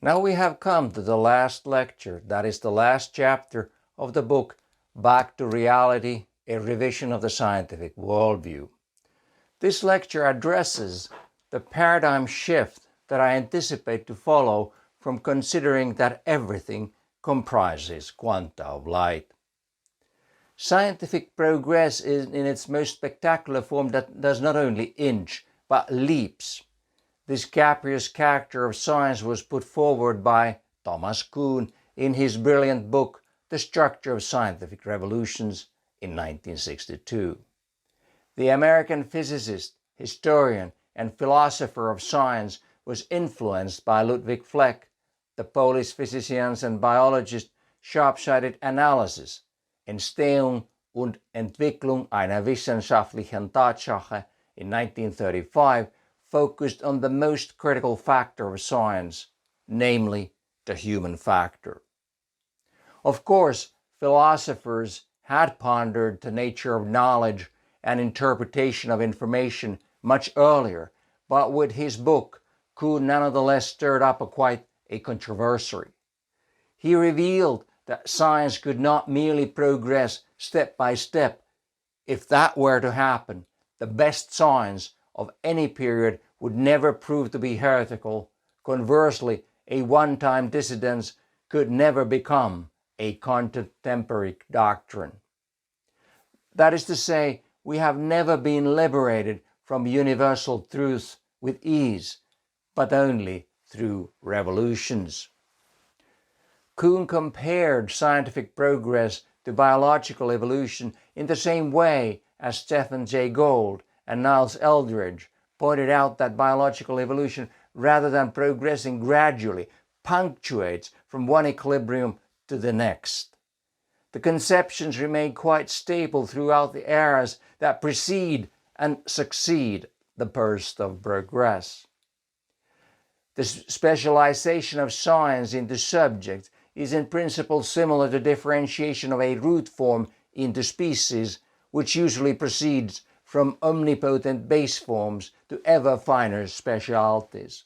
Now we have come to the last lecture, that is the last chapter of the book Back to Reality, a revision of the scientific worldview. This lecture addresses the paradigm shift that I anticipate to follow from considering that everything comprises quanta of light. Scientific progress is in its most spectacular form that does not only inch, but leaps. This capricious character of science was put forward by Thomas Kuhn in his brilliant book, The Structure of Scientific Revolutions, in 1962. The American physicist, historian, and philosopher of science was influenced by Ludwig Fleck, the Polish physician and biologist sharp-sighted analysis, Entstehung und Entwicklung einer wissenschaftlichen Tatsache in 1935, focused on the most critical factor of science, namely the human factor. Of course, philosophers had pondered the nature of knowledge and interpretation of information much earlier, but with his book, Kuhn nonetheless stirred up quite a controversy. He revealed that science could not merely progress step by step. If that were to happen, the best science of any period would never prove to be heretical. Conversely, a one-time dissidence could never become a contemporary doctrine. That is to say, we have never been liberated from universal truth with ease, but only through revolutions. Kuhn compared scientific progress to biological evolution in the same way as Stephen Jay Gould and Niles Eldredge pointed out that biological evolution, rather than progressing gradually, punctuates from one equilibrium to the next. The conceptions remain quite stable throughout the eras that precede and succeed the burst of progress. The specialization of science into subjects is in principle similar to differentiation of a root form into species, which usually proceeds from omnipotent base forms to ever finer specialties.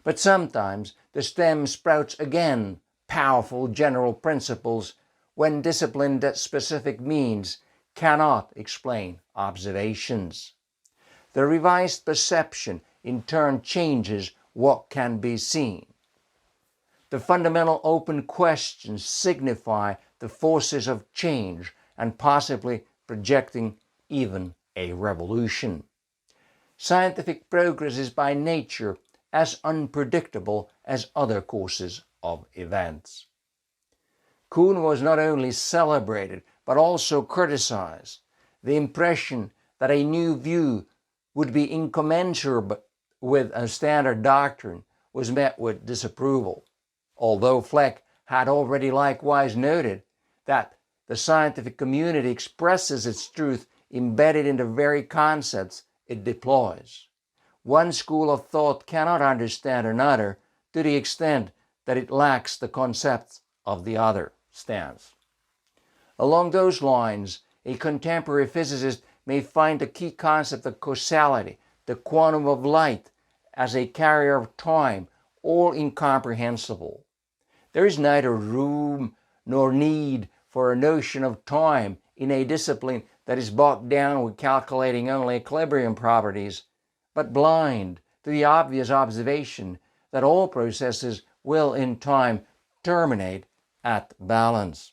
But sometimes the stem sprouts again powerful general principles when disciplined specific means cannot explain observations. The revised perception in turn changes what can be seen. The fundamental open questions signify the forces of change and possibly projecting even a revolution. Scientific progress is by nature as unpredictable as other courses of events. Kuhn was not only celebrated but also criticized. The impression that a new view would be incommensurable with a standard doctrine was met with disapproval, although Fleck had already likewise noted that the scientific community expresses its truth embedded in the very concepts it deploys. One school of thought cannot understand another to the extent that it lacks the concepts of the other stance. Along those lines, a contemporary physicist may find the key concept of causality, the quantum of light, as a carrier of time, all incomprehensible. There is neither room nor need for a notion of time in a discipline that is bogged down with calculating only equilibrium properties, but blind to the obvious observation that all processes will in time terminate at balance.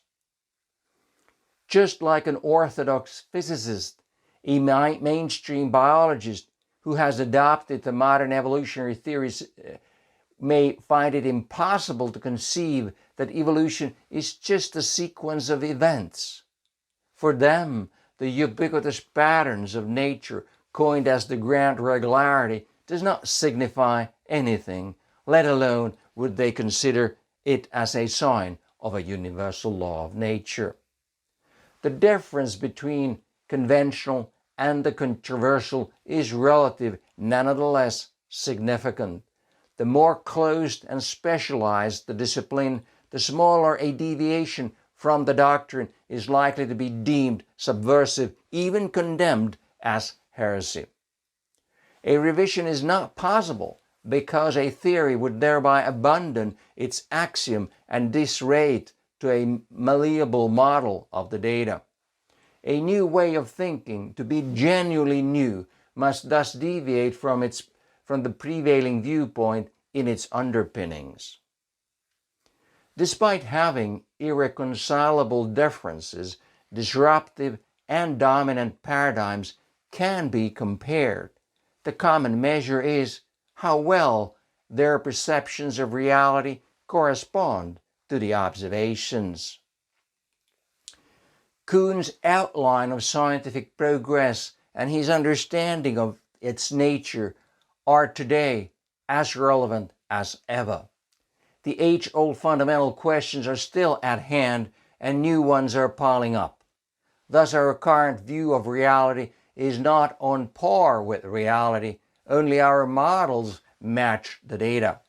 Just like an orthodox physicist, a mainstream biologist who has adopted the modern evolutionary theories may find it impossible to conceive that evolution is just a sequence of events. For them, the ubiquitous patterns of nature, coined as the grand regularity, does not signify anything, let alone would they consider it as a sign of a universal law of nature. The difference between conventional and the controversial is relative, nonetheless significant. The more closed and specialized the discipline, the smaller a deviation from the doctrine is likely to be deemed subversive, even condemned as heresy. A revision is not possible because a theory would thereby abandon its axiom and disrate to a malleable model of the data. A new way of thinking, to be genuinely new, must thus deviate from the prevailing viewpoint in its underpinnings. Despite having irreconcilable differences, disruptive and dominant paradigms can be compared. The common measure is how well their perceptions of reality correspond to the observations. Kuhn's outline of scientific progress and his understanding of its nature are today as relevant as ever. The age-old fundamental questions are still at hand and new ones are piling up. Thus, our current view of reality is not on par with reality, only our models match the data.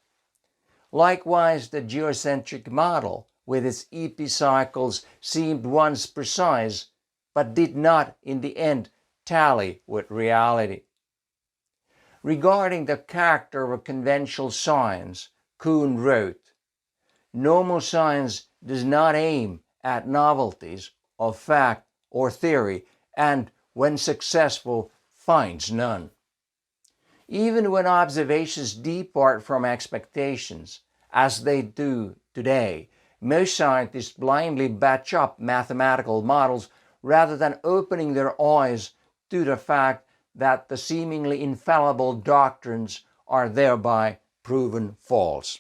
Likewise, the geocentric model, with its epicycles, seemed once precise, but did not in the end tally with reality. Regarding the character of a conventional science, Kuhn wrote, "Normal science does not aim at novelties of fact or theory, and when successful, finds none. Even when observations depart from expectations, as they do today, most scientists blindly batch up mathematical models rather than opening their eyes to the fact that the seemingly infallible doctrines are thereby proven false."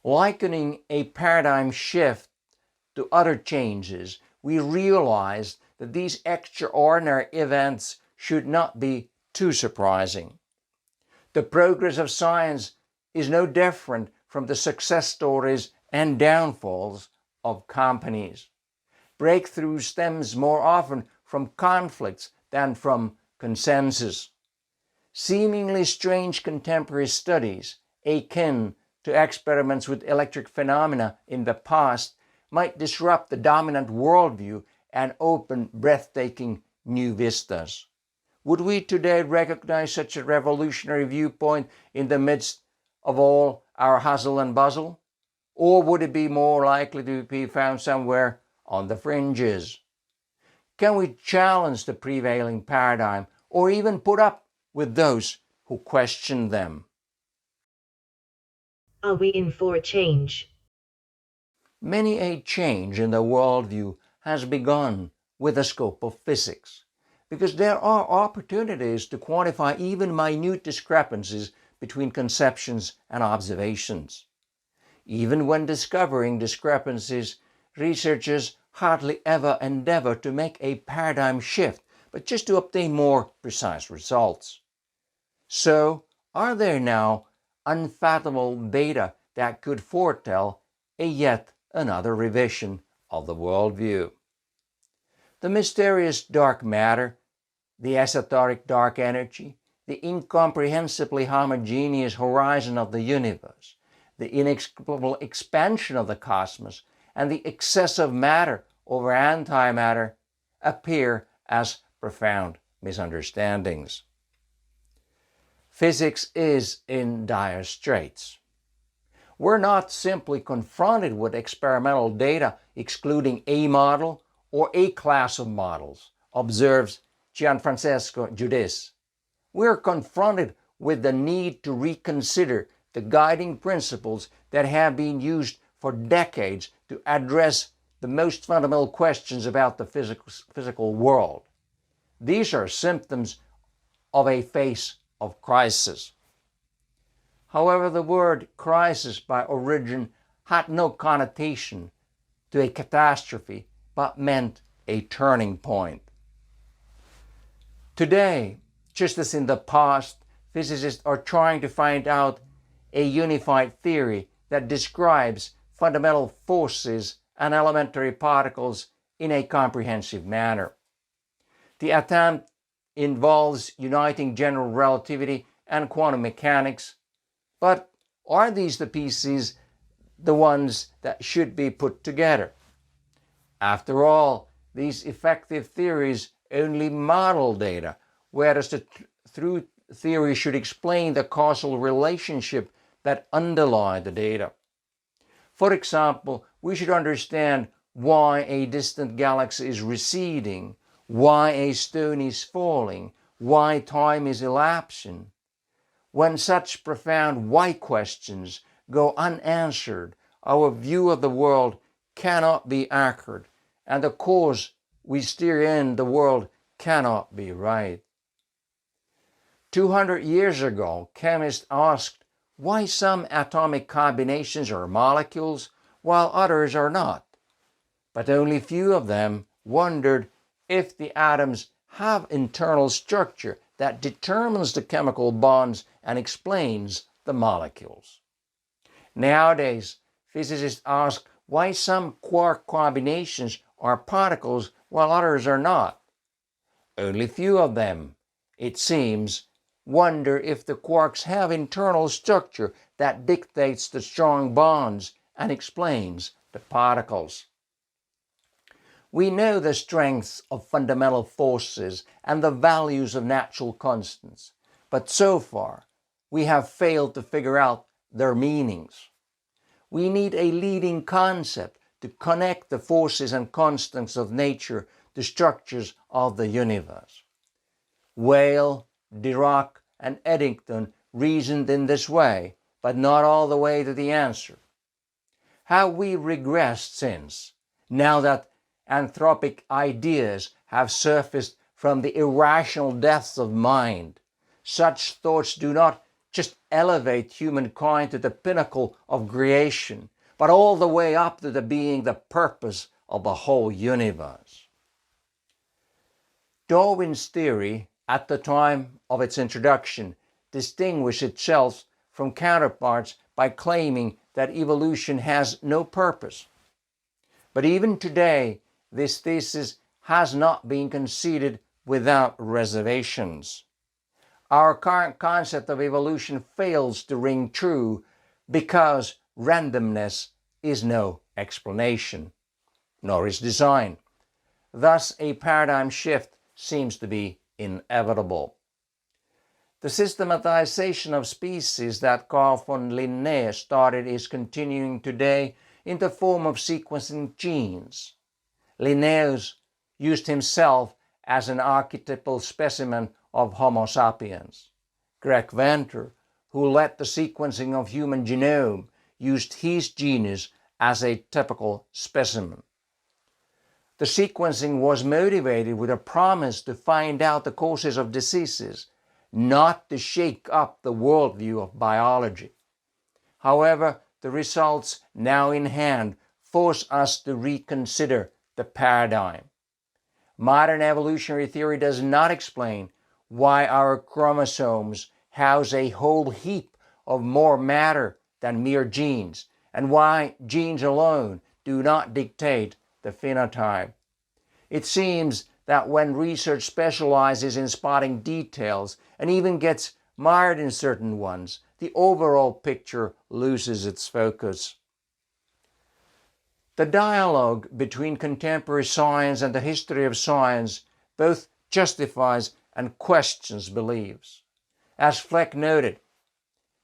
Likening a paradigm shift to other changes, we realized that these extraordinary events should not be too surprising. The progress of science is no different from the success stories and downfalls of companies. Breakthrough stems more often from conflicts than from consensus. Seemingly strange contemporary studies, akin to experiments with electric phenomena in the past, might disrupt the dominant worldview and open breathtaking new vistas. Would we today recognize such a revolutionary viewpoint in the midst of all our hustle and bustle? Or would it be more likely to be found somewhere on the fringes? Can we challenge the prevailing paradigm or even put up with those who question them? Are we in for a change? Many a change in the worldview has begun with the scope of physics, because there are opportunities to quantify even minute discrepancies between conceptions and observations. Even when discovering discrepancies, researchers hardly ever endeavor to make a paradigm shift, but just to obtain more precise results. So, are there now unfathomable data that could foretell a yet another revision of the worldview? The mysterious dark matter, the esoteric dark energy, the incomprehensibly homogeneous horizon of the universe, the inexplicable expansion of the cosmos, and the excessive matter over antimatter appear as profound misunderstandings. Physics is in dire straits. We're not simply confronted with experimental data excluding a model or a class of models, observes Gianfrancesco Giudice. We're confronted with the need to reconsider the guiding principles that have been used for decades to address the most fundamental questions about the physical world. These are symptoms of a phase of crisis. However, the word crisis by origin had no connotation to a catastrophe, but meant a turning point. Today, just as in the past, physicists are trying to find out a unified theory that describes fundamental forces and elementary particles in a comprehensive manner. The attempt involves uniting general relativity and quantum mechanics, but are these the pieces, the ones that should be put together? After all, these effective theories only model data, whereas the theory should explain the causal relationship that underlie the data. For example, we should understand why a distant galaxy is receding, why a stone is falling, why time is elapsing. When such profound why questions go unanswered, our view of the world cannot be accurate, and the course we steer in the world cannot be right. 200 years ago, chemists asked why some atomic combinations are molecules while others are not. But only few of them wondered if the atoms have internal structure that determines the chemical bonds and explains the molecules. Nowadays, physicists ask why some quark combinations are particles while others are not. Only few of them, it seems, wonder if the quarks have internal structure that dictates the strong bonds and explains the particles. We know the strengths of fundamental forces and the values of natural constants, but so far we have failed to figure out their meanings. We need a leading concept to connect the forces and constants of nature to structures of the universe. Whale, Dirac, and Eddington reasoned in this way, but not all the way to the answer. How we regressed since, now that anthropic ideas have surfaced from the irrational depths of mind. Such thoughts do not just elevate humankind to the pinnacle of creation, but all the way up to being the purpose of the whole universe. Darwin's theory, at the time of its introduction, distinguished itself from counterparts by claiming that evolution has no purpose. But even today, this thesis has not been conceded without reservations. Our current concept of evolution fails to ring true because randomness is no explanation, nor is design. Thus, a paradigm shift seems to be inevitable. The systematization of species that Carl von Linné started is continuing today in the form of sequencing genes. Linnaeus used himself as an archetypal specimen of Homo sapiens. Greg Venter, who led the sequencing of human genome, used his genus as a typical specimen. The sequencing was motivated with a promise to find out the causes of diseases, not to shake up the worldview of biology. However, the results now in hand force us to reconsider the paradigm. Modern evolutionary theory does not explain why our chromosomes house a whole heap of more matter than mere genes, and why genes alone do not dictate the phenotype. It seems that when research specializes in spotting details and even gets mired in certain ones, the overall picture loses its focus. The dialogue between contemporary science and the history of science both justifies and questions beliefs. As Fleck noted,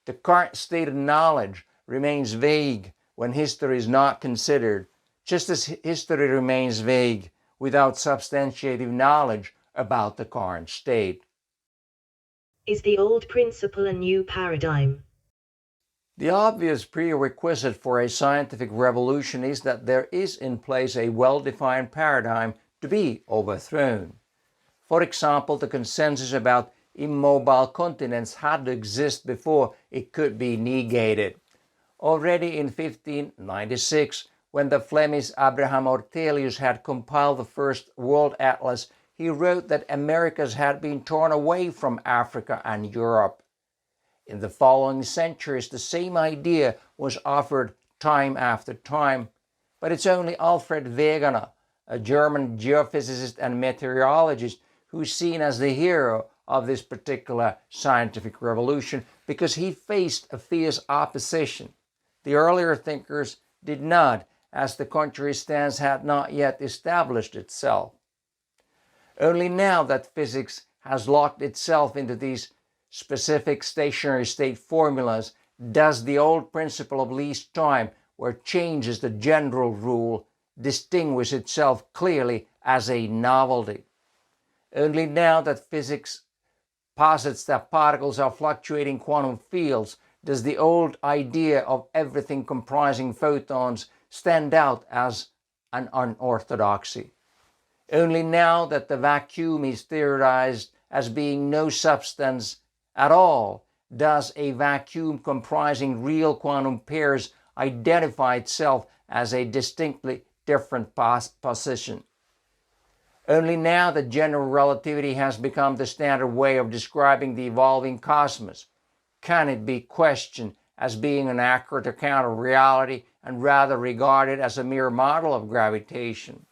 the current state of knowledge remains vague when history is not considered, just as history remains vague without substantiative knowledge about the current state. Is the old principle a new paradigm? The obvious prerequisite for a scientific revolution is that there is in place a well-defined paradigm to be overthrown. For example, the consensus about immobile continents had to exist before it could be negated. Already in 1596, when the Flemish Abraham Ortelius had compiled the first world atlas, he wrote that Americas had been torn away from Africa and Europe. In the following centuries, the same idea was offered time after time, but it's only Alfred Wegener, a German geophysicist and meteorologist, who's seen as the hero of this particular scientific revolution because he faced a fierce opposition. The earlier thinkers did not, as the country's stance had not yet established itself. Only now that physics has locked itself into these specific stationary state formulas, does the old principle of least time, where change is the general rule, distinguish itself clearly as a novelty. Only now that physics posits that particles are fluctuating quantum fields does the old idea of everything comprising photons stand out as an unorthodoxy. Only now that the vacuum is theorized as being no substance at all does a vacuum comprising real quantum pairs identify itself as a distinctly different position. Only now that general relativity has become the standard way of describing the evolving cosmos can it be questioned as being an accurate account of reality and rather regarded as a mere model of gravitation.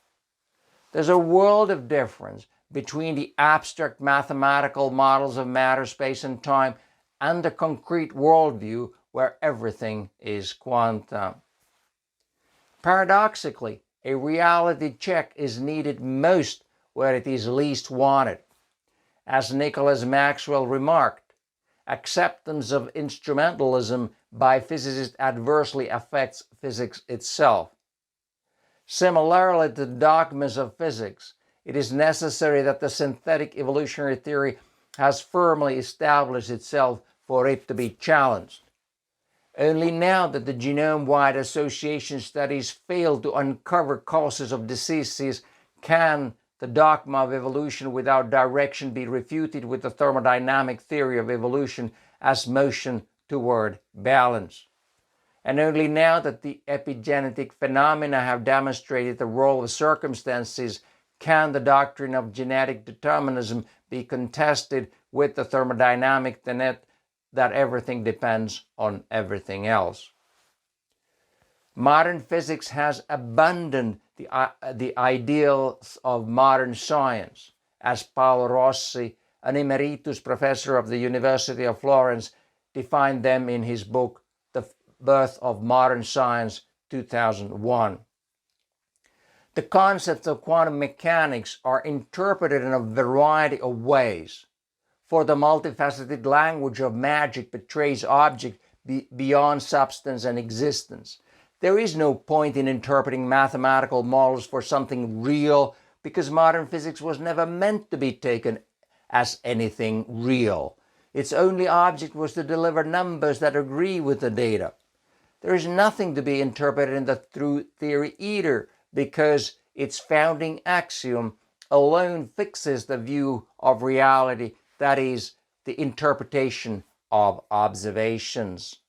There's a world of difference between the abstract mathematical models of matter, space, and time and the concrete worldview where everything is quantum. Paradoxically, a reality check is needed most where it is least wanted. As Nicholas Maxwell remarked, acceptance of instrumentalism by physicists adversely affects physics itself. Similarly to the dogmas of physics, it is necessary that the synthetic evolutionary theory has firmly established itself for it to be challenged. Only now that the genome-wide association studies fail to uncover causes of diseases can the dogma of evolution without direction be refuted with the thermodynamic theory of evolution as motion toward balance. And only now that the epigenetic phenomena have demonstrated the role of circumstances can the doctrine of genetic determinism be contested with the thermodynamic tenet that everything depends on everything else. Modern physics has abandoned the ideals of modern science, as Paolo Rossi, an emeritus professor of the University of Florence, defined them in his book, The Birth of Modern Science, 2001. The concepts of quantum mechanics are interpreted in a variety of ways, for the multifaceted language of magic portrays objects beyond substance and existence. There is no point in interpreting mathematical models for something real because modern physics was never meant to be taken as anything real. Its only object was to deliver numbers that agree with the data. There is nothing to be interpreted in the true theory either because its founding axiom alone fixes the view of reality, that is, the interpretation of observations.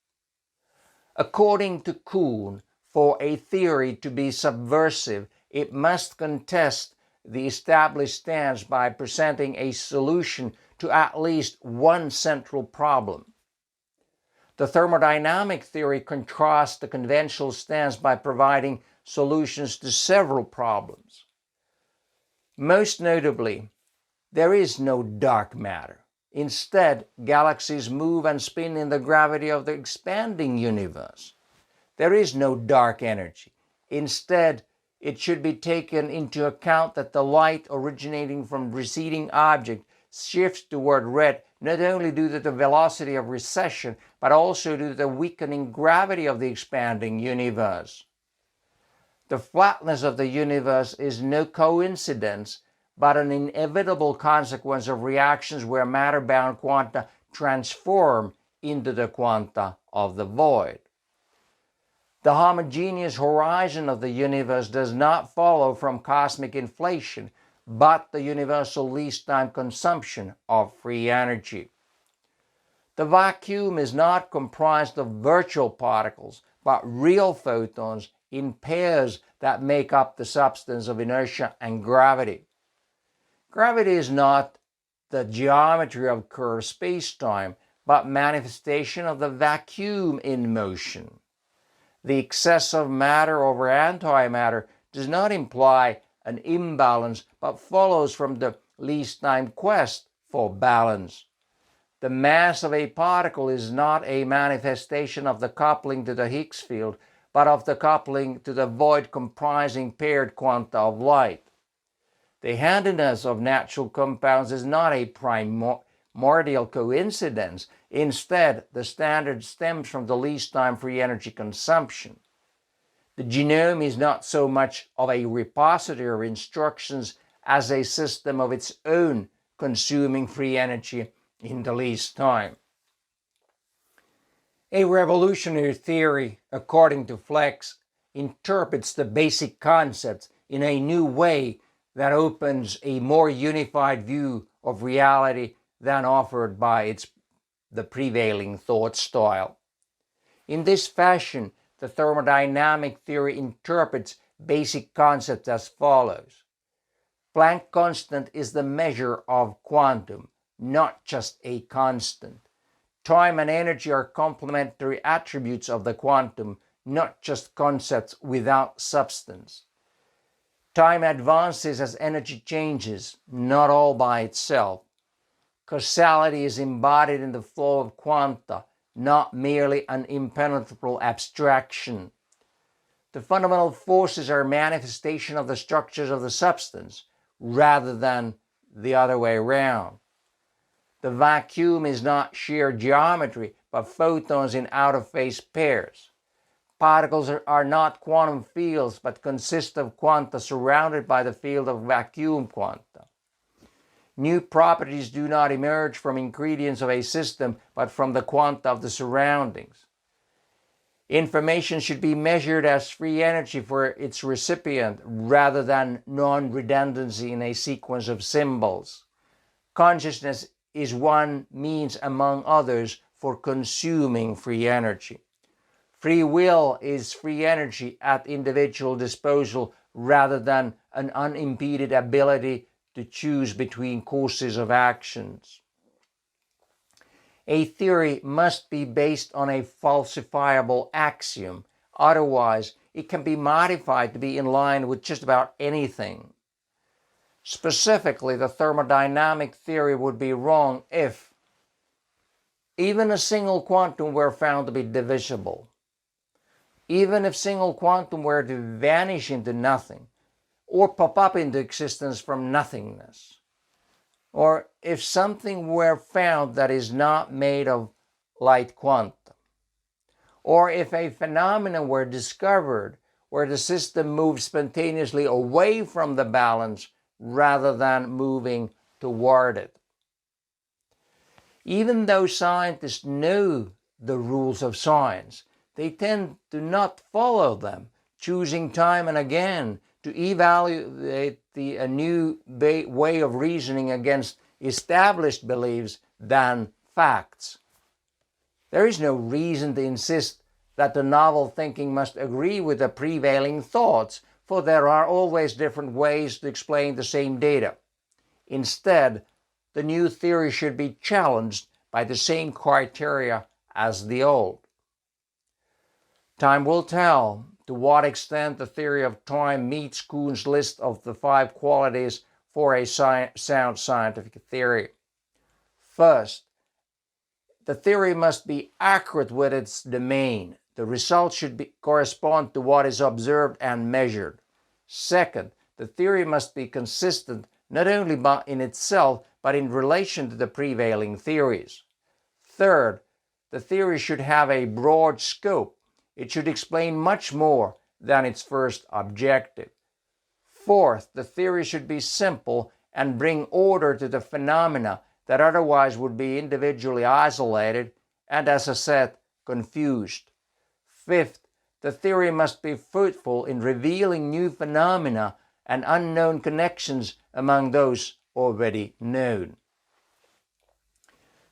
According to Kuhn, for a theory to be subversive, it must contest the established stance by presenting a solution to at least one central problem. The thermodynamic theory contrasts the conventional stance by providing solutions to several problems. Most notably, there is no dark matter. Instead, galaxies move and spin in the gravity of the expanding universe. There is no dark energy. Instead, it should be taken into account that the light originating from receding object shifts toward red not only due to the velocity of recession, but also due to the weakening gravity of the expanding universe. The flatness of the universe is no coincidence, but an inevitable consequence of reactions where matter-bound quanta transform into the quanta of the void. The homogeneous horizon of the universe does not follow from cosmic inflation, but the universal least time consumption of free energy. The vacuum is not comprised of virtual particles, but real photons in pairs that make up the substance of inertia and gravity. Gravity is not the geometry of curved space-time, but manifestation of the vacuum in motion. The excess of matter over antimatter does not imply an imbalance, but follows from the least time quest for balance. The mass of a particle is not a manifestation of the coupling to the Higgs field, but of the coupling to the void comprising paired quanta of light. The handiness of natural compounds is not a primordial coincidence. Instead, the standard stems from the least time free energy consumption. The genome is not so much of a repository of instructions as a system of its own consuming free energy in the least time. A revolutionary theory, according to Flex, interprets the basic concepts in a new way that opens a more unified view of reality than offered by the prevailing thought style. In this fashion, the thermodynamic theory interprets basic concepts as follows. Planck constant is the measure of quantum, not just a constant. Time and energy are complementary attributes of the quantum, not just concepts without substance. Time advances as energy changes, not all by itself. Causality is embodied in the flow of quanta, not merely an impenetrable abstraction. The fundamental forces are manifestation of the structures of the substance, rather than the other way around. The vacuum is not sheer geometry, but photons in out-of-phase pairs. Particles are not quantum fields, but consist of quanta surrounded by the field of vacuum quanta. New properties do not emerge from ingredients of a system, but from the quanta of the surroundings. Information should be measured as free energy for its recipient, rather than non-redundancy in a sequence of symbols. Consciousness is one means among others for consuming free energy. Free will is free energy at individual disposal rather than an unimpeded ability to choose between courses of actions. A theory must be based on a falsifiable axiom, otherwise it can be modified to be in line with just about anything. Specifically, the thermodynamic theory would be wrong if even a single quantum were found to be divisible. Even if single quantum were to vanish into nothing, or pop up into existence from nothingness, or if something were found that is not made of light quantum, or if a phenomenon were discovered where the system moves spontaneously away from the balance rather than moving toward it. Even though scientists know the rules of science, they tend to not follow them, choosing time and again to evaluate a new way of reasoning against established beliefs than facts. There is no reason to insist that the novel thinking must agree with the prevailing thoughts, for there are always different ways to explain the same data. Instead, the new theory should be challenged by the same criteria as the old. Time will tell to what extent the theory of time meets Kuhn's list of the 5 qualities for a sound scientific theory. First, the theory must be accurate with its domain. The results should correspond to what is observed and measured. Second, the theory must be consistent not only in itself, but in relation to the prevailing theories. Third, the theory should have a broad scope. It should explain much more than its first objective. Fourth, the theory should be simple and bring order to the phenomena that otherwise would be individually isolated and, as I said, confused. Fifth, the theory must be fruitful in revealing new phenomena and unknown connections among those already known.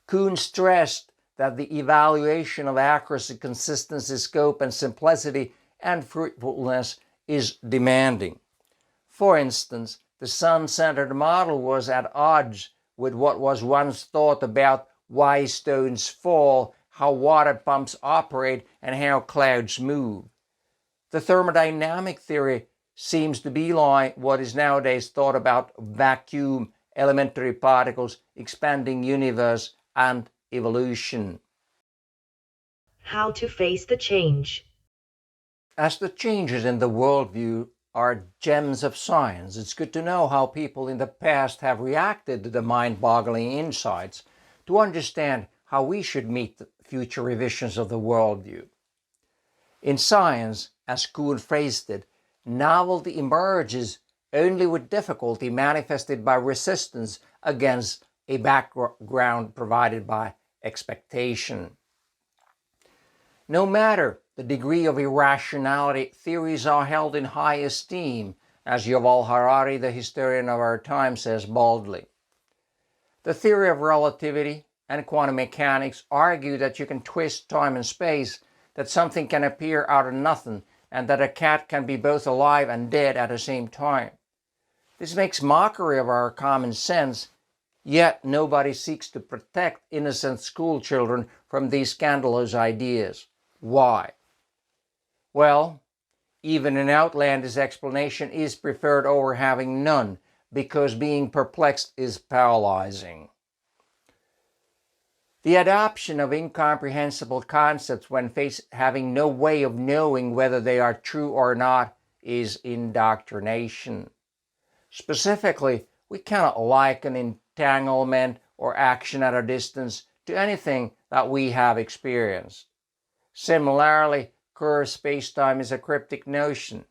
Kuhn stressed that the evaluation of accuracy, consistency, scope, and simplicity and fruitfulness is demanding. For instance, the sun-centered model was at odds with what was once thought about why stones fall, how water pumps operate, and how clouds move. The thermodynamic theory seems to belie what is nowadays thought about vacuum, elementary particles, expanding universe, and evolution. How to face the change. As the changes in the worldview are gems of science, it's good to know how people in the past have reacted to the mind-boggling insights to understand how we should meet the future revisions of the worldview. In science, as Kuhn phrased it, novelty emerges only with difficulty manifested by resistance against a background provided by expectation. No matter the degree of irrationality, theories are held in high esteem, as Yuval Harari, the historian of our time, says boldly. The theory of relativity and quantum mechanics argue that you can twist time and space, that something can appear out of nothing, and that a cat can be both alive and dead at the same time. This makes mockery of our common sense, yet nobody seeks to protect innocent school children from these scandalous ideas. Why? Well, even an outlandish explanation is preferred over having none, because being perplexed is paralyzing. The adoption of incomprehensible concepts when having no way of knowing whether they are true or not is indoctrination. Specifically, we cannot liken entanglement or action at a distance to anything that we have experienced. Similarly, curved space-time is a cryptic notion.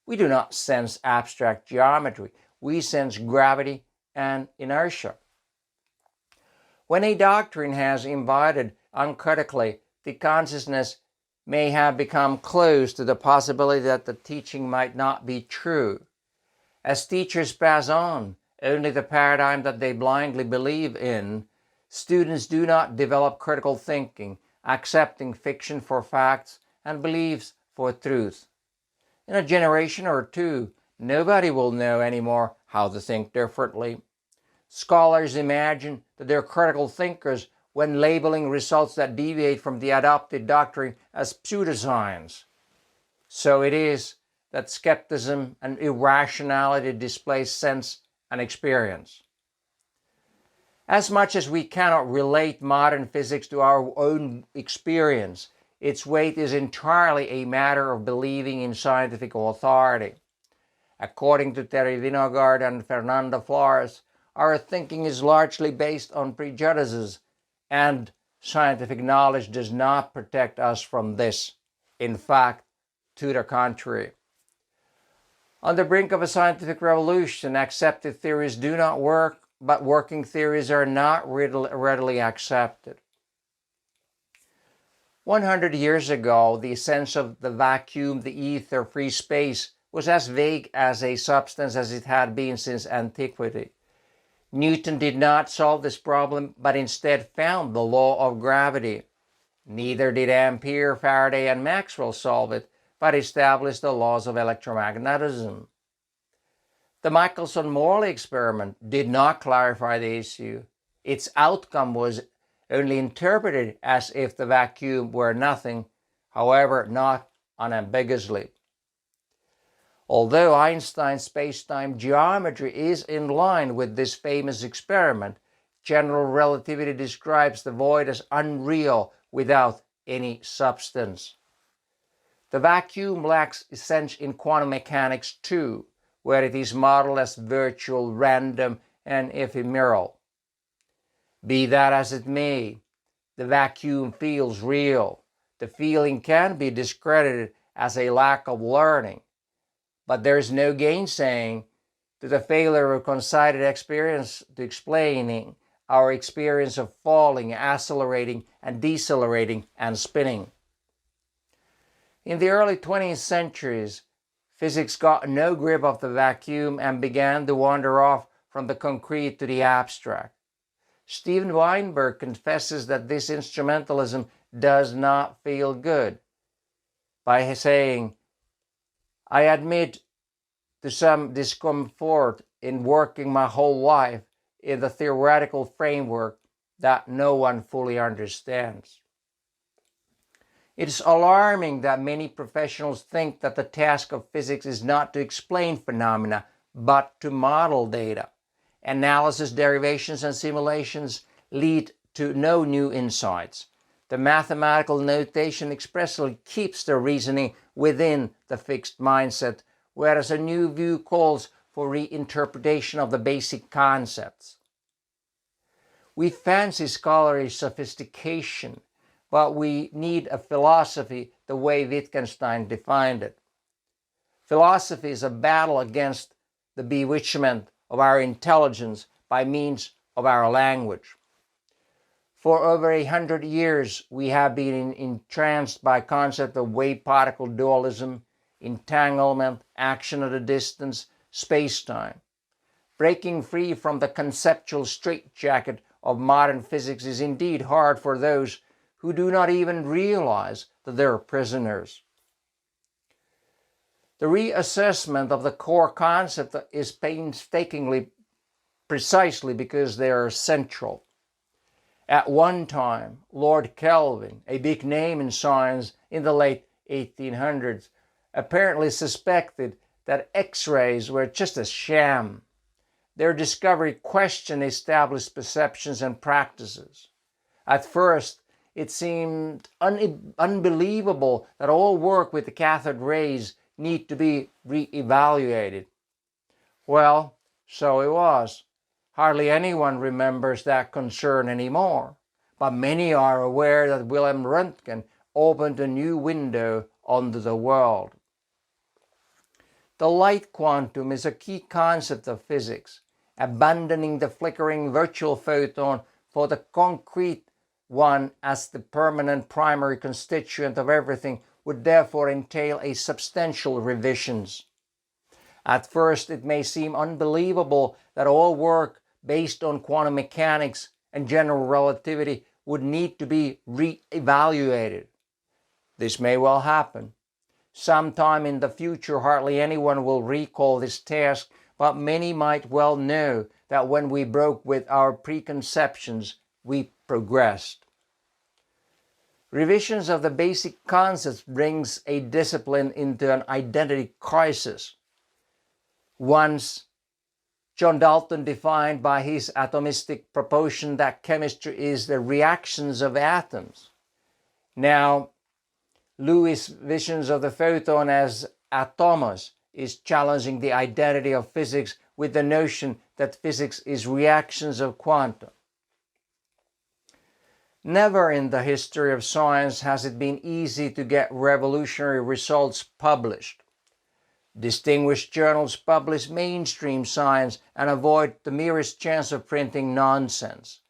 We do not sense abstract geometry. We sense gravity and inertia. When a doctrine has invited uncritically, the consciousness may have become close to the possibility that the teaching might not be true. As teachers pass on only the paradigm that they blindly believe in, students do not develop critical thinking, accepting fiction for facts and beliefs for truth. In a generation or two, nobody will know anymore how to think differently. Scholars imagine that they're critical thinkers when labeling results that deviate from the adopted doctrine as pseudoscience. So it is that skepticism and irrationality displace sense and experience. As much as we cannot relate modern physics to our own experience, its weight is entirely a matter of believing in scientific authority. According to Terry Winogard and Fernando Flores, our thinking is largely based on prejudices, and scientific knowledge does not protect us from this. In fact, to the contrary. On the brink of a scientific revolution, accepted theories do not work, but working theories are not readily accepted. 100 years ago, the sense of the vacuum, the ether, free space was as vague as a substance as it had been since antiquity. Newton did not solve this problem, but instead found the law of gravity. Neither did Ampere, Faraday, and Maxwell solve it, but established the laws of electromagnetism. The Michelson-Morley experiment did not clarify the issue. Its outcome was only interpreted as if the vacuum were nothing, however, not unambiguously. Although Einstein's space-time geometry is in line with this famous experiment, general relativity describes the void as unreal without any substance. The vacuum lacks essence in quantum mechanics too, where it is modeled as virtual, random, and ephemeral. Be that as it may, the vacuum feels real. The feeling can be discredited as a lack of learning, but there is no gainsaying to the failure of coincided experience to explaining our experience of falling, accelerating, and decelerating, and spinning. In the early 20th centuries, physics got no grip of the vacuum and began to wander off from the concrete to the abstract. Steven Weinberg confesses that this instrumentalism does not feel good by saying, "I admit to some discomfort in working my whole life in the theoretical framework that no one fully understands." It is alarming that many professionals think that the task of physics is not to explain phenomena, but to model data. Analysis, derivations, and simulations lead to no new insights. The mathematical notation expressly keeps the reasoning within the fixed mindset, whereas a new view calls for reinterpretation of the basic concepts. We fancy scholarly sophistication, but we need a philosophy the way Wittgenstein defined it. Philosophy is a battle against the bewitchment of our intelligence by means of our language. For over 100 years, we have been entranced by concept of wave-particle dualism, entanglement, action at a distance, space-time. Breaking free from the conceptual straitjacket of modern physics is indeed hard for those who do not even realize that they are prisoners. The reassessment of the core concept is painstakingly precisely because they are central. At one time, Lord Kelvin, a big name in science in the late 1800s, apparently suspected that X-rays were just a sham. Their discovery questioned established perceptions and practices. At first, it seemed unbelievable that all work with the cathode rays need to be re-evaluated. Well, so it was. Hardly anyone remembers that concern anymore, but many are aware that Wilhelm Röntgen opened a new window onto the world. The light quantum is a key concept of physics. Abandoning the flickering virtual photon for the concrete one as the permanent primary constituent of everything would therefore entail a substantial revisions. At first, it may seem unbelievable that all work based on quantum mechanics and general relativity would need to be re-evaluated. This may well happen. Sometime in the future, hardly anyone will recall this task, but many might well know that when we broke with our preconceptions, we progressed. Revisions of the basic concepts brings a discipline into an identity crisis. Once, John Dalton defined by his atomistic proposition that chemistry is the reactions of atoms. Now, Lewis' visions of the photon as atomos is challenging the identity of physics with the notion that physics is reactions of quantum. Never in the history of science has it been easy to get revolutionary results published. Distinguished journals publish mainstream science and avoid the merest chance of printing nonsense.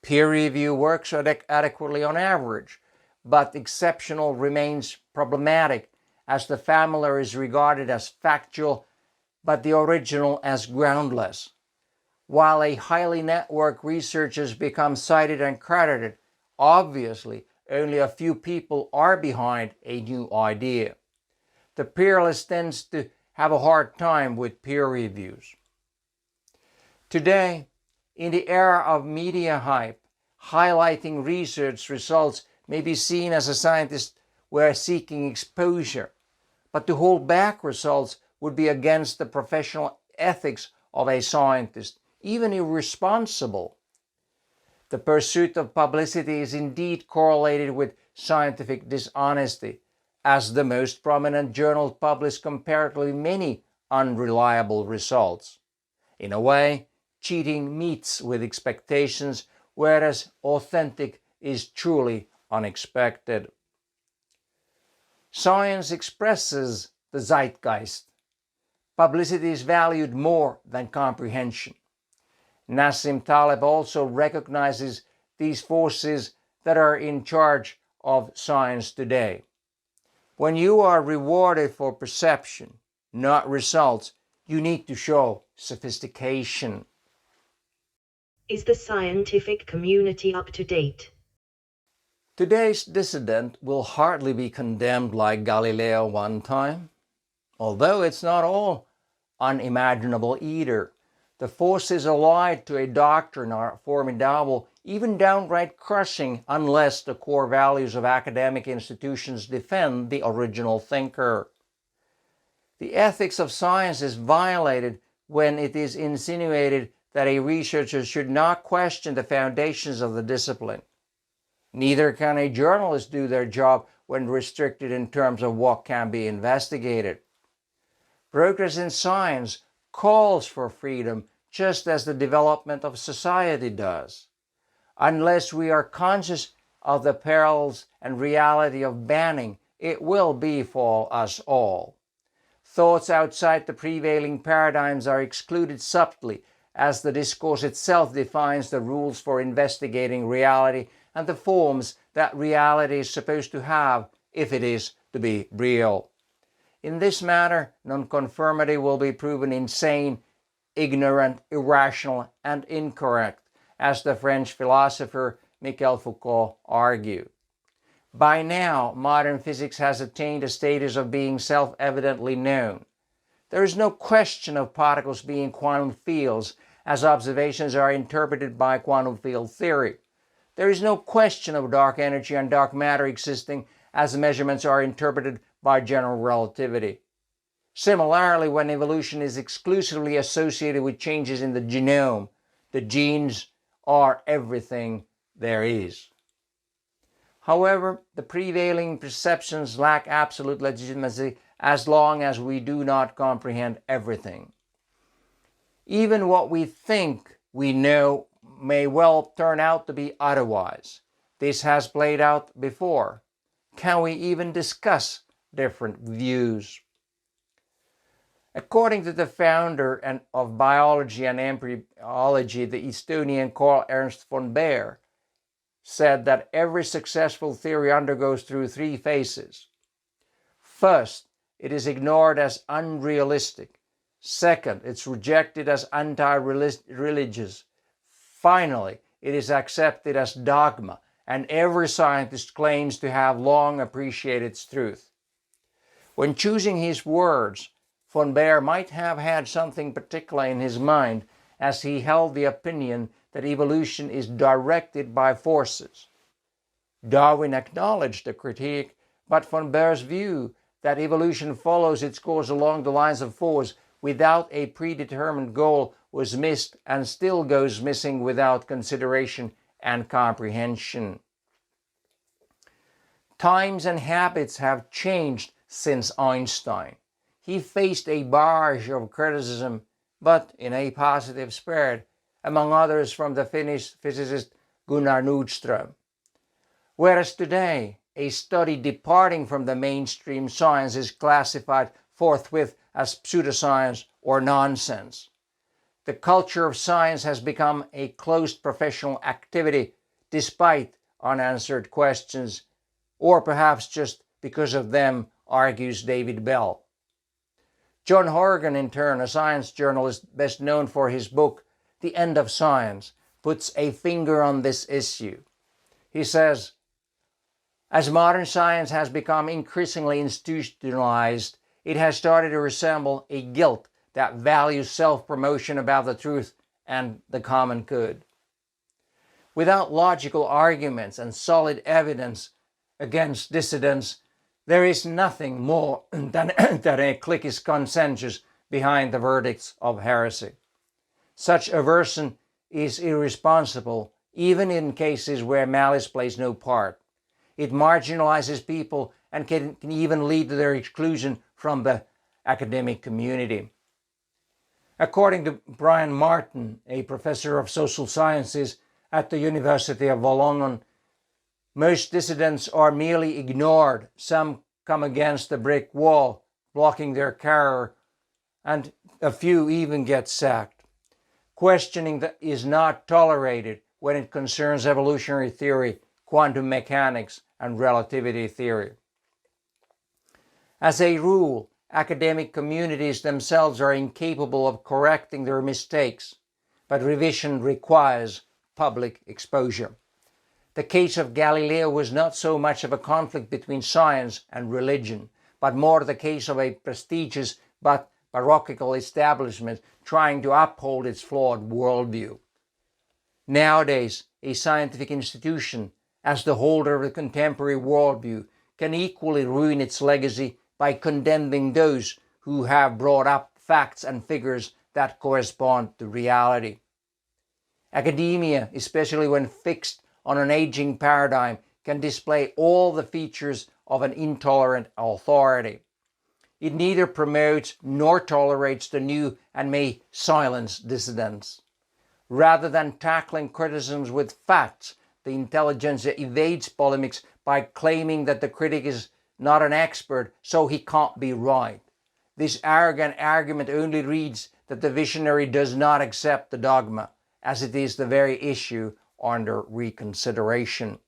Peer review works are adequately on average, but exceptional remains problematic as the familiar is regarded as factual, but the original as groundless. While a highly networked researchers become cited and credited, obviously only a few people are behind a new idea. The peerless tends to have a hard time with peer reviews. Today, in the era of media hype, highlighting research results may be seen as a scientist were seeking exposure, but to hold back results would be against the professional ethics of a scientist, even irresponsible. The pursuit of publicity is indeed correlated with scientific dishonesty, as the most prominent journals publish comparatively many unreliable results. In a way, cheating meets with expectations, whereas authentic is truly unexpected. Science expresses the zeitgeist. Publicity is valued more than comprehension. Nassim Taleb also recognizes these forces that are in charge of science today. When you are rewarded for perception, not results, you need to show sophistication. Is the scientific community up to date? Today's dissident will hardly be condemned like Galileo one time, although it's not all unimaginable either. The forces allied to a doctrine are formidable, even downright crushing, unless the core values of academic institutions defend the original thinker. The ethics of science is violated when it is insinuated that a researcher should not question the foundations of the discipline. Neither can a journalist do their job when restricted in terms of what can be investigated. Progress in science calls for freedom just as the development of society does. Unless we are conscious of the perils and reality of banning, it will befall us all. Thoughts outside the prevailing paradigms are excluded subtly, as the discourse itself defines the rules for investigating reality and the forms that reality is supposed to have if it is to be real. In this manner, nonconformity will be proven insane, ignorant, irrational, and incorrect, as the French philosopher Michel Foucault argued. By now, modern physics has attained a status of being self-evidently known. There is no question of particles being quantum fields, as observations are interpreted by quantum field theory. There is no question of dark energy and dark matter existing, as measurements are interpreted by general relativity. Similarly, when evolution is exclusively associated with changes in the genome, the genes are everything there is. However, the prevailing perceptions lack absolute legitimacy as long as we do not comprehend everything. Even what we think we know may well turn out to be otherwise. This has played out before. Can we even discuss different views? According to the founder of biology and embryology, the Estonian Carl Ernst von Baer, said that every successful theory undergoes through three phases. First, it is ignored as unrealistic. Second, it's rejected as anti-religious. Finally, it is accepted as dogma, and every scientist claims to have long appreciated its truth. When choosing his words, von Baer might have had something particular in his mind, as he held the opinion that evolution is directed by forces. Darwin acknowledged the critique, but von Baer's view that evolution follows its course along the lines of force without a predetermined goal was missed and still goes missing without consideration and comprehension. Times and habits have changed since Einstein. He faced a barrage of criticism, but in a positive spirit, among others from the Finnish physicist Gunnar Nordström. Whereas today, a study departing from the mainstream science is classified forthwith as pseudoscience or nonsense. The culture of science has become a closed professional activity despite unanswered questions, or perhaps just because of them, argues David Bell. John Horgan, in turn, a science journalist best known for his book The End of Science, puts a finger on this issue. He says, as modern science has become increasingly institutionalized, it has started to resemble a guilt that values self-promotion above the truth and the common good. Without logical arguments and solid evidence against dissidence, there is nothing more than a cliquish consensus behind the verdicts of heresy. Such aversion is irresponsible, even in cases where malice plays no part. It marginalizes people and can even lead to their exclusion from the academic community. According to Brian Martin, a professor of social sciences at the University of Wollongong, most dissidents are merely ignored. Some come against a brick wall, blocking their career, and a few even get sacked. Questioning is not tolerated when it concerns evolutionary theory, quantum mechanics, and relativity theory. As a rule, academic communities themselves are incapable of correcting their mistakes, but revision requires public exposure. The case of Galileo was not so much of a conflict between science and religion, but more the case of a prestigious but parochial establishment trying to uphold its flawed worldview. Nowadays, a scientific institution, as the holder of the contemporary worldview, can equally ruin its legacy by condemning those who have brought up facts and figures that correspond to reality. Academia, especially when fixed on an aging paradigm, can display all the features of an intolerant authority. It neither promotes nor tolerates the new and may silence dissidents. Rather than tackling criticisms with facts, the intelligentsia evades polemics by claiming that the critic is not an expert, so he can't be right. This arrogant argument only reads that the visionary does not accept the dogma, as it is the very issue under reconsideration.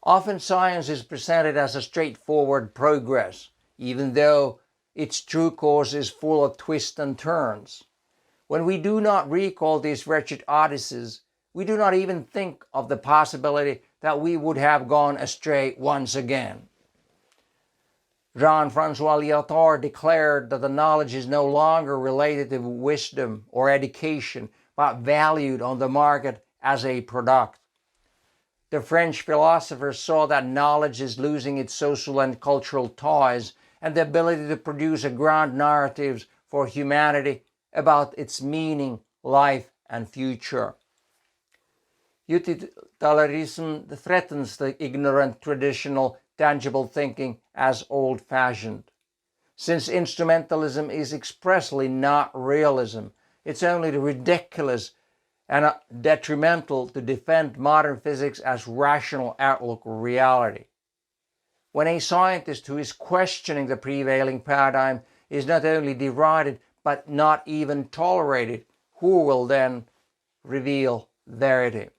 Often science is presented as a straightforward progress, even though its true course is full of twists and turns. When we do not recall these wretched odysseys, we do not even think of the possibility that we would have gone astray once again. Jean-Francois Lyotard declared that the knowledge is no longer related to wisdom or education, but valued on the market as a product. The French philosophers saw that knowledge is losing its social and cultural ties and the ability to produce a grand narratives for humanity about its meaning, life, and future. Utilitarianism threatens the ignorant, traditional, tangible thinking as old-fashioned. Since instrumentalism is expressly not realism, it's only ridiculous and detrimental to defend modern physics as rational outlook of reality. When a scientist who is questioning the prevailing paradigm is not only derided but not even tolerated, who will then reveal verity?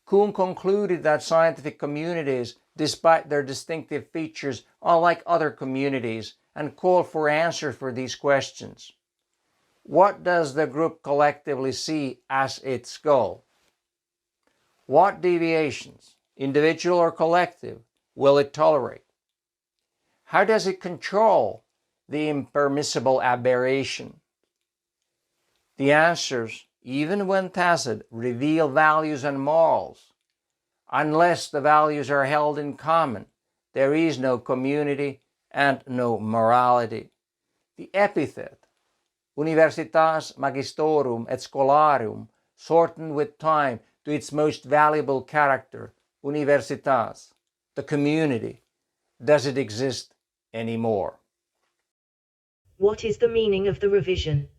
Kuhn concluded that scientific communities, despite their distinctive features, are like other communities and called for answers for these questions. What does the group collectively see as its goal? What deviations, individual or collective, will it tolerate? How does it control the impermissible aberration? The answers, even when tacit, reveal values and morals. Unless the values are held in common, there is no community and no morality. The epithet Universitas Magistorum et Scholarium shortened with time to its most valuable character, Universitas, the community. Does it exist anymore? What is the meaning of the revision?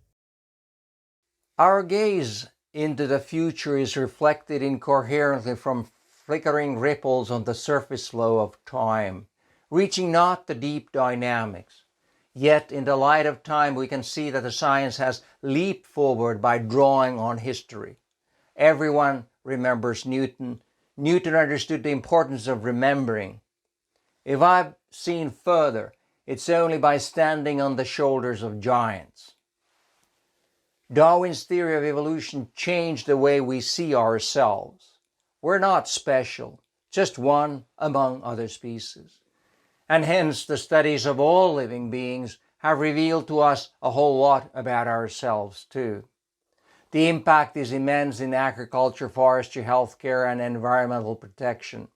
Our gaze into the future is reflected incoherently from flickering ripples on the surface flow of time, reaching not the deep dynamics. Yet in the light of time we can see that the science has leaped forward by drawing on history. Everyone remembers Newton. Newton understood the importance of remembering. If I've seen further, it's only by standing on the shoulders of giants. Darwin's theory of evolution changed the way we see ourselves. We're not special, just one among other species. And hence the studies of all living beings have revealed to us a whole lot about ourselves too. The impact is immense in agriculture, forestry, healthcare, and environmental protection.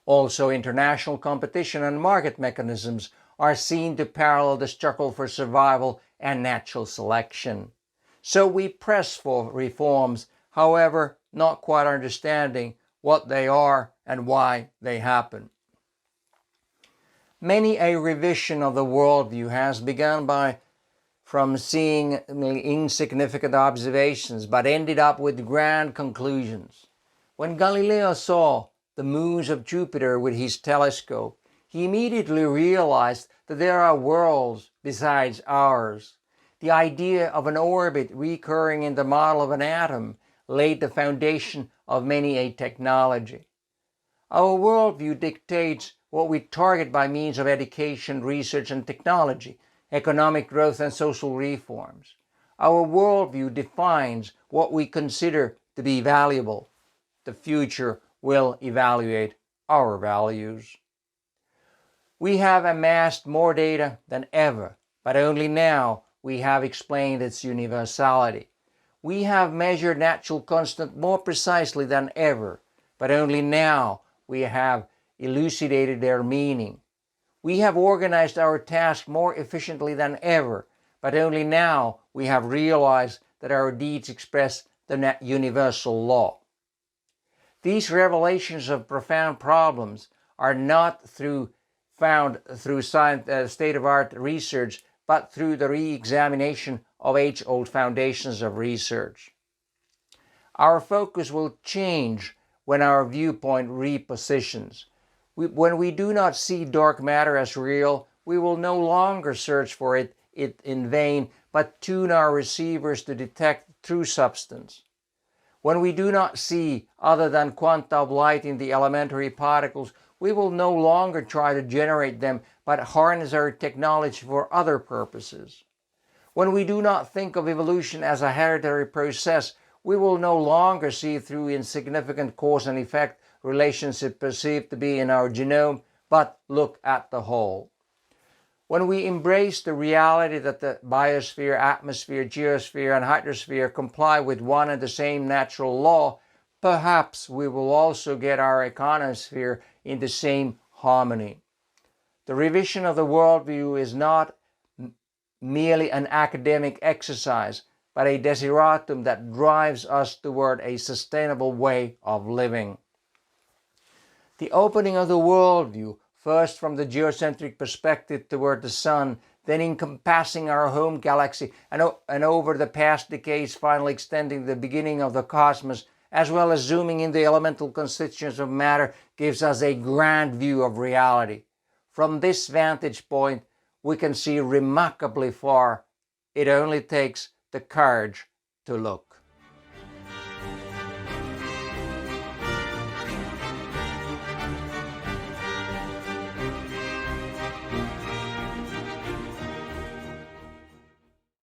Also, international competition and market mechanisms are seen to parallel the struggle for survival and natural selection. So we press for reforms, however, not quite understanding what they are and why they happen. Many a revision of the worldview has begun from seeing insignificant observations, but ended up with grand conclusions. When Galileo saw the moons of Jupiter with his telescope, he immediately realized that there are worlds besides ours. The idea of an orbit recurring in the model of an atom laid the foundation of many a technology. Our worldview dictates what we target by means of education, research, and technology, economic growth, and social reforms. Our worldview defines what we consider to be valuable. The future will evaluate our values. We have amassed more data than ever, but only now we have explained its universality. We have measured natural constant more precisely than ever, but only now we have elucidated their meaning. We have organized our task more efficiently than ever, but only now we have realized that our deeds express the universal law. These revelations of profound problems are not found through state-of-art research, but through the re-examination of age-old foundations of research. Our focus will change when our viewpoint repositions. When we do not see dark matter as real, we will no longer search for it in vain, but tune our receivers to detect true substance. When we do not see other than quanta of light in the elementary particles, we will no longer try to generate them, but harness our technology for other purposes. When we do not think of evolution as a hereditary process, we will no longer see through insignificant cause and effect relationship perceived to be in our genome, but look at the whole. When we embrace the reality that the biosphere, atmosphere, geosphere, and hydrosphere comply with one and the same natural law, perhaps we will also get our econosphere in the same harmony. The revision of the worldview is not merely an academic exercise, but a desideratum that drives us toward a sustainable way of living. The opening of the worldview, first from the geocentric perspective toward the sun, then encompassing our home galaxy, and over the past decades finally extending the beginning of the cosmos, as well as zooming in the elemental constituents of matter, gives us a grand view of reality. From this vantage point, we can see remarkably far. It only takes the courage to look.